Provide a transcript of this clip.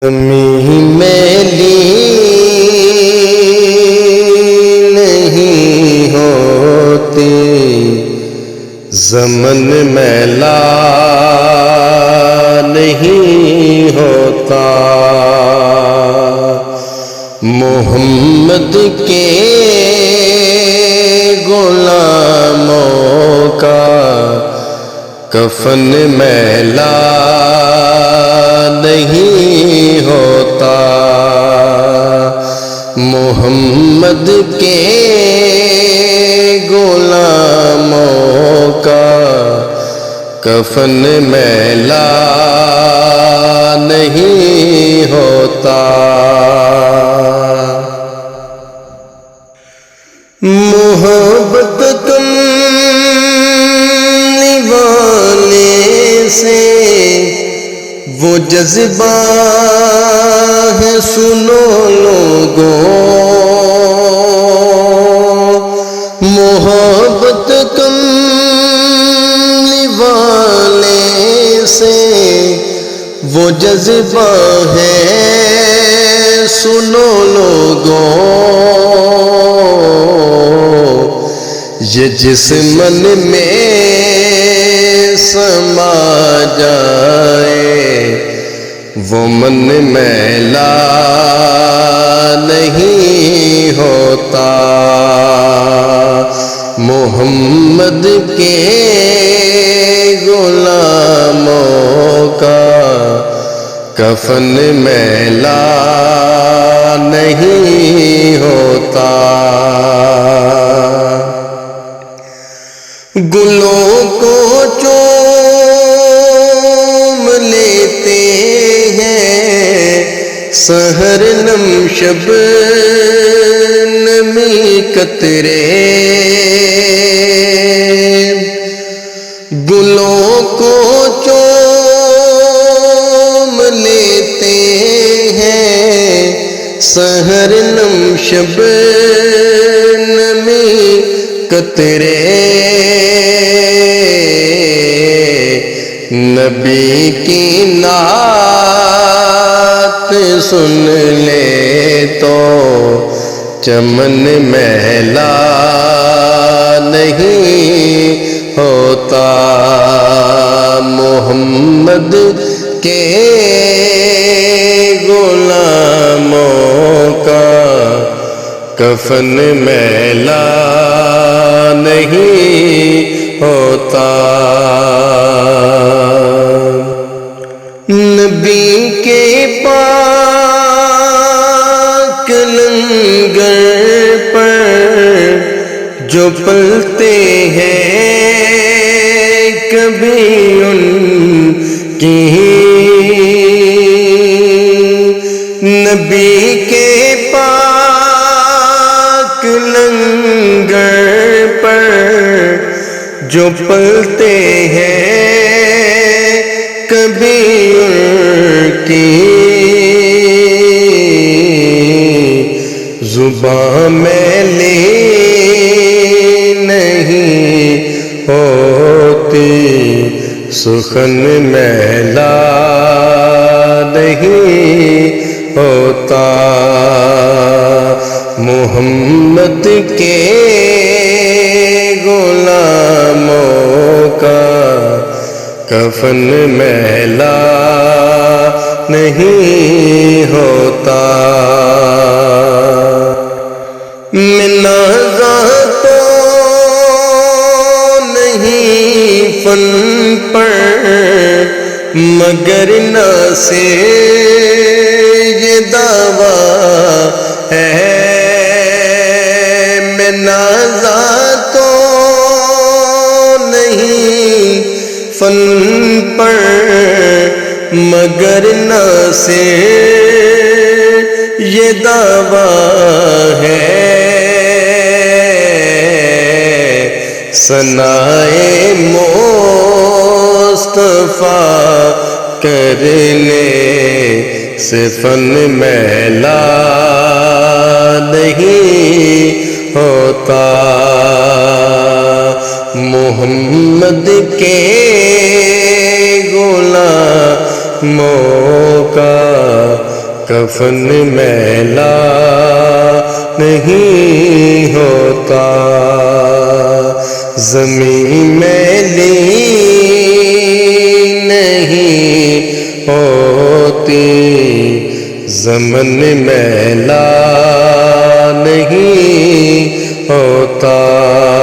میلی نہیں ہوتی، زمن میلا نہیں ہوتا، محمد کے غلاموں کا کفن میلا نہیں ہوتا، محمد کے غلاموں کا کفن میلا نہیں ہوتا، محبت کم نبھانے سے وہ جذبہ ہے سنو لوگوں، محبت کم نبھانے سے وہ جذبہ ہے سنو لوگوں، یہ جس من میں سما جائے وہ من میلا نہیں ہوتا، محمد کے غلاموں کا کفن میلا نہیں ہوتا، گلوں کو چوم لیتے ہیں سحر نم شب نمی قطرے، گلوں کو چوم لیتے ہیں سحر نم شب نمی قطرے، نبی کی نعت سن لے تو چمن میلا نہیں ہوتا، محمد کے غلاموں کا کفن میلا نہیں ہوتا، نبی کے پاک لنگر پر جو پلتے ہیں کبھی ان کی، نبی کے پاک لنگر پر جو پلتے ہیں کبھی ان کی زباں میلی نہیں ہوتی، سخن میلا نہیں ہوتا، محمد کے غلاموں کا کفن میلا نہیں ہوتا، منازع تو نہیں فن پر مگر نہ سے یہ دعویٰ ہے، منازع تو نہیں فن پر مگر نہ سے یہ دعویٰ ہے، ثنائے مصطفیٰ کرنے سے فن میلا نہیں ہوتا، محمد کے غلاموں کا کفن میلا نہیں ہوتا، زمین میلی نہیں ہوتی، زمن میلا نہیں ہوتا۔